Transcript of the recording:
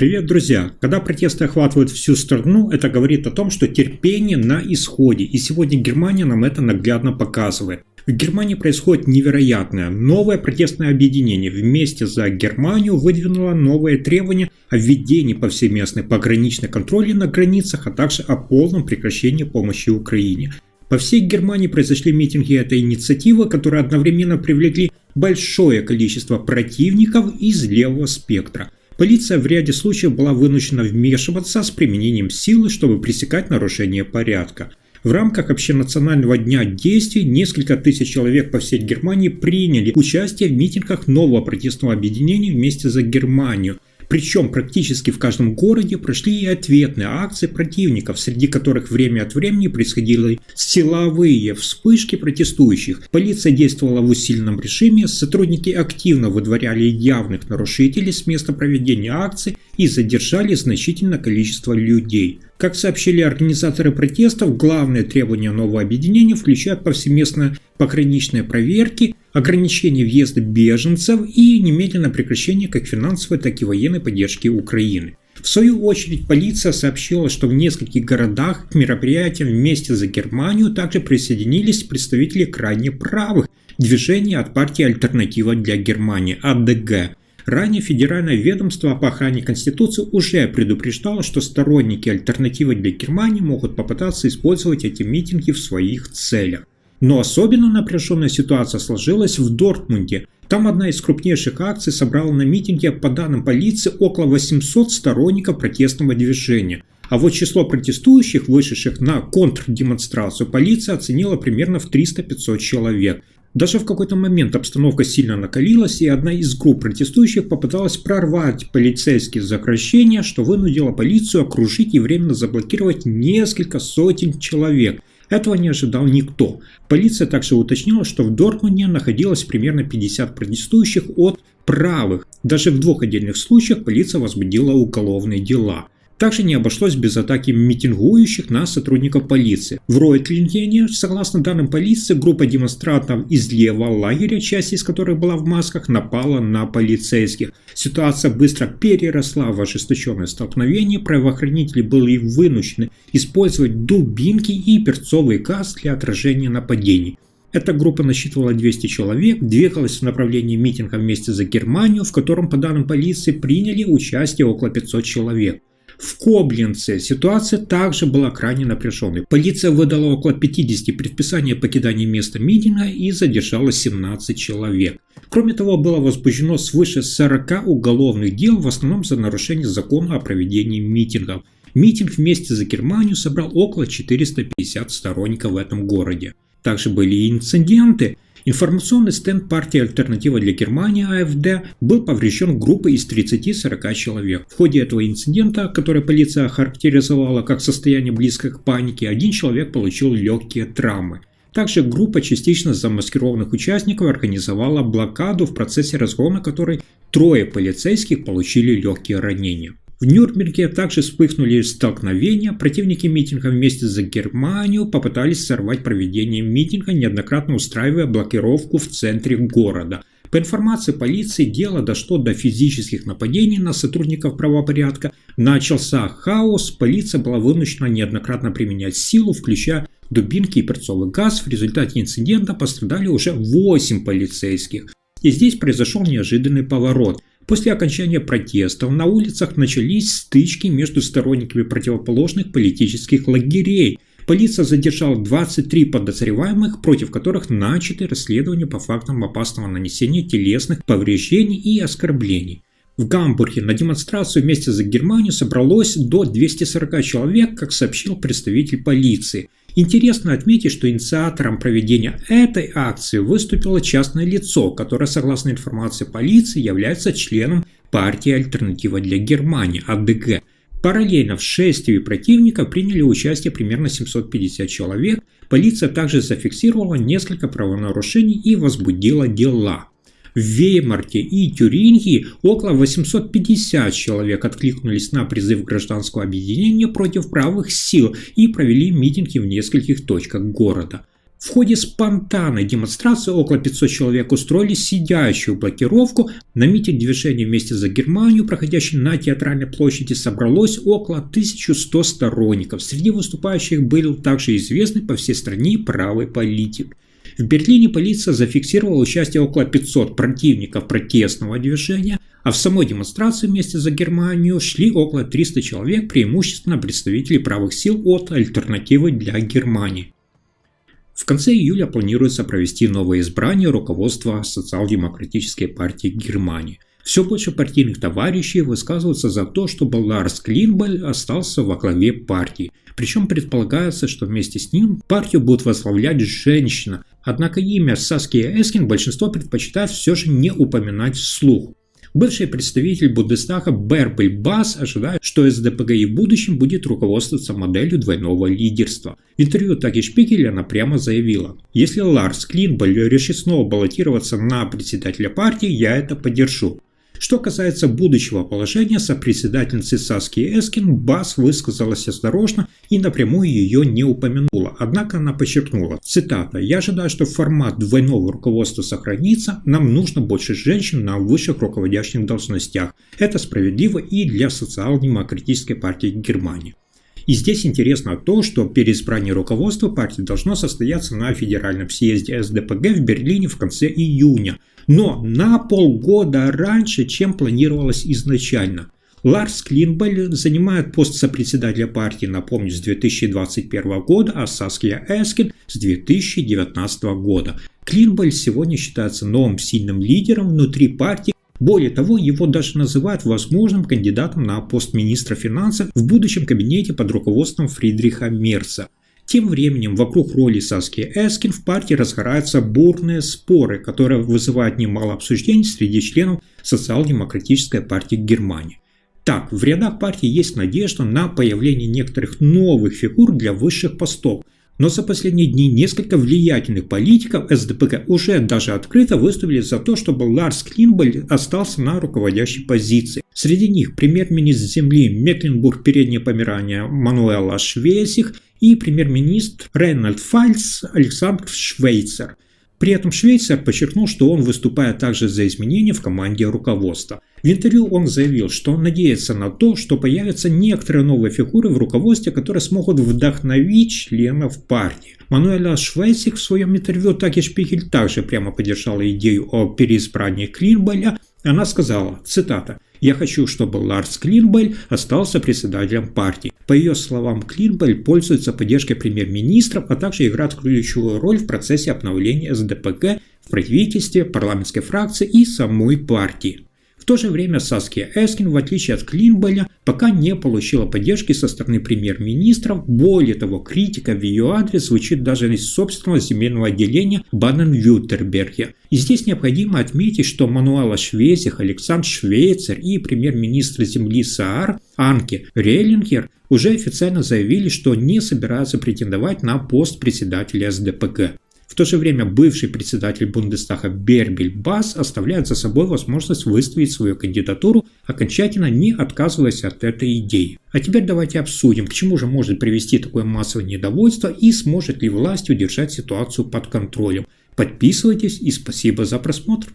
Привет, друзья! Когда протесты охватывают всю страну, это говорит о том, что терпение на исходе, и сегодня Германия нам это наглядно показывает. В Германии происходит невероятное. Новое протестное объединение «Вместе за Германию» выдвинуло новые требования о введении повсеместной пограничной контроля на границах, а также о полном прекращении помощи Украине. По всей Германии произошли митинги этой инициативы, которые одновременно привлекли большое количество противников из левого спектра. Полиция в ряде случаев была вынуждена вмешиваться с применением силы, чтобы пресекать нарушение порядка. В рамках общенационального дня действий несколько тысяч человек по всей Германии приняли участие в митингах нового протестного объединения «Вместе за Германию». Причем практически в каждом городе прошли и ответные акции противников, среди которых время от времени происходили силовые вспышки протестующих. Полиция действовала в усиленном режиме, сотрудники активно выдворяли явных нарушителей с места проведения акций и задержали значительное количество людей. Как сообщили организаторы протестов, главные требования нового объединения включают повсеместно пограничные проверки, ограничение въезда беженцев и немедленное прекращение как финансовой, так и военной поддержки Украины. В свою очередь, полиция сообщила, что в нескольких городах к мероприятиям «Вместе за Германию» также присоединились представители крайне правых движений от партии «Альтернатива для Германии» АДГ. Ранее Федеральное ведомство по охране Конституции уже предупреждало, что сторонники «Альтернативы для Германии» могут попытаться использовать эти митинги в своих целях. Но особенно напряженная ситуация сложилась в Дортмунде. Там одна из крупнейших акций собрала на митинге, по данным полиции, около 800 сторонников протестного движения. А вот число протестующих, вышедших на контрдемонстрацию, полиция оценила примерно в 300-500 человек. Даже в какой-то момент обстановка сильно накалилась, и одна из групп протестующих попыталась прорвать полицейские заграждения, что вынудило полицию окружить и временно заблокировать несколько сотен человек. Этого не ожидал никто. Полиция также уточнила, что в Дортмунде находилось примерно 50 протестующих от правых. Даже в двух отдельных случаях полиция возбудила уголовные дела. Также не обошлось без атаки митингующих на сотрудников полиции. В Ройтлингене, согласно данным полиции, группа демонстрантов из левого лагеря, часть из которых была в масках, напала на полицейских. Ситуация быстро переросла в ожесточенное столкновение, правоохранители были вынуждены использовать дубинки и перцовый газ для отражения нападений. Эта группа насчитывала 200 человек, двигалась в направлении митинга «Вместе за Германию», в котором, по данным полиции, приняли участие около 500 человек. В Кобленце ситуация также была крайне напряженной. Полиция выдала около 50 предписаний о покидании места митинга и задержала 17 человек. Кроме того, было возбуждено свыше 40 уголовных дел, в основном за нарушение закона о проведении митингов. Митинг «Вместе за Германию» собрал около 450 сторонников в этом городе. Также были и инциденты. Информационный стенд партии «Альтернатива для Германии» АФД был поврежден группой из 30-40 человек. В ходе этого инцидента, который полиция охарактеризовала как состояние близкое к панике, один человек получил легкие травмы. Также группа частично замаскированных участников организовала блокаду, в процессе разгона которой 3 полицейских получили легкие ранения. В Нюрнберге также вспыхнули столкновения. Противники митинга «Вместе за Германию» попытались сорвать проведение митинга, неоднократно устраивая блокировку в центре города. По информации полиции, дело дошло до физических нападений на сотрудников правопорядка. Начался хаос, полиция была вынуждена неоднократно применять силу, включая дубинки и перцовый газ. В результате инцидента пострадали уже 8 полицейских. И здесь произошел неожиданный поворот. После окончания протестов на улицах начались стычки между сторонниками противоположных политических лагерей. Полиция задержала 23 подозреваемых, против которых начаты расследования по фактам опасного нанесения телесных повреждений и оскорблений. В Гамбурге на демонстрацию «Вместе за Германию» собралось до 240 человек, как сообщил представитель полиции. Интересно отметить, что инициатором проведения этой акции выступило частное лицо, которое, согласно информации полиции, является членом партии «Альтернатива для Германии» АДГ. Параллельно в шествии противника приняли участие примерно 750 человек. Полиция также зафиксировала несколько правонарушений и возбудила дела. В Веймарте и Тюрингии около 850 человек откликнулись на призыв гражданского объединения против правых сил и провели митинги в нескольких точках города. В ходе спонтанной демонстрации около 500 человек устроили сидящую блокировку. На митинг движения «Вместе за Германию», проходящий на Театральной площади, собралось около 1100 сторонников. Среди выступающих был также известный по всей стране правый политик. В Берлине полиция зафиксировала участие около 500 противников протестного движения, а в самой демонстрации «Вместе за Германию» шли около 300 человек, преимущественно представители правых сил от «Альтернативы для Германии». В конце июля планируется провести новое избрание руководства Социал-демократической партии Германии. Все больше партийных товарищей высказываются за то, чтобы Ларс Клинбель остался во главе партии. Причем предполагается, что вместе с ним партию будет возглавлять женщина. Однако имя Саския Эскин большинство предпочитает все же не упоминать вслух. Бывший представитель Бундестага Бärbel Bass ожидает, что СДПГ и в будущем будет руководствоваться моделью двойного лидерства. В интервью Таги Шпигель она прямо заявила: «Если Ларс Клинбель решит снова баллотироваться на председателя партии, я это поддержу». Что касается будущего положения сопредседательницы Саски Эскин, Басс высказалась осторожно и напрямую ее не упомянула. Однако она подчеркнула, цитата: «Я ожидаю, что формат двойного руководства сохранится, нам нужно больше женщин на высших руководящих должностях. Это справедливо и для Социал-демократической партии Германии». И здесь интересно то, что переизбрание руководства партии должно состояться на федеральном съезде СДПГ в Берлине в конце июня, но на полгода раньше, чем планировалось изначально. Ларс Клинбель занимает пост сопредседателя партии, напомню, с 2021 года, а Саския Эскин с 2019 года. Клинбель сегодня считается новым сильным лидером внутри партии. Более того, его даже называют возможным кандидатом на пост министра финансов в будущем кабинете под руководством Фридриха Мерца. Тем временем вокруг роли Саски Эскин в партии разгораются бурные споры, которые вызывают немало обсуждений среди членов Социал-демократической партии Германии. Так, в рядах партии есть надежда на появление некоторых новых фигур для высших постов. Но за последние дни несколько влиятельных политиков СДПГ уже даже открыто выступили за то, чтобы Ларс Клинбель остался на руководящей позиции. Среди них премьер-министр земли Мекленбург-Переднее Померания Мануэла Швейцих и премьер-министр Рейнланд-Пфальц Александр Швейцер. При этом Швейцер подчеркнул, что он выступает также за изменения в команде руководства. В интервью он заявил, что он надеется на то, что появятся некоторые новые фигуры в руководстве, которые смогут вдохновить членов партии. Мануэла Швейцих в своем интервью Таги Шпигель также прямо поддержала идею о переизбрании Клинбеля. Она сказала, цитата: «Я хочу, чтобы Ларс Клинбель остался председателем партии». По ее словам, Клинбель пользуется поддержкой премьер-министров, а также играет ключевую роль в процессе обновления СДПГ в правительстве, парламентской фракции и самой партии. В то же время Саския Эскин, в отличие от Клинбеля, пока не получила поддержки со стороны премьер-министров. Более того, критика в ее адрес звучит даже из собственного земельного отделения Баден-Вюртемберге. И здесь необходимо отметить, что Мануэла Швейцих, Александр Швейцер и премьер-министр земли Саар Анке Реллингер уже официально заявили, что не собираются претендовать на пост председателя СДПГ. В то же время бывший председатель Бундестага Бärbel Bass оставляет за собой возможность выставить свою кандидатуру, окончательно не отказываясь от этой идеи. А теперь давайте обсудим, к чему же может привести такое массовое недовольство и сможет ли власть удержать ситуацию под контролем. Подписывайтесь и спасибо за просмотр.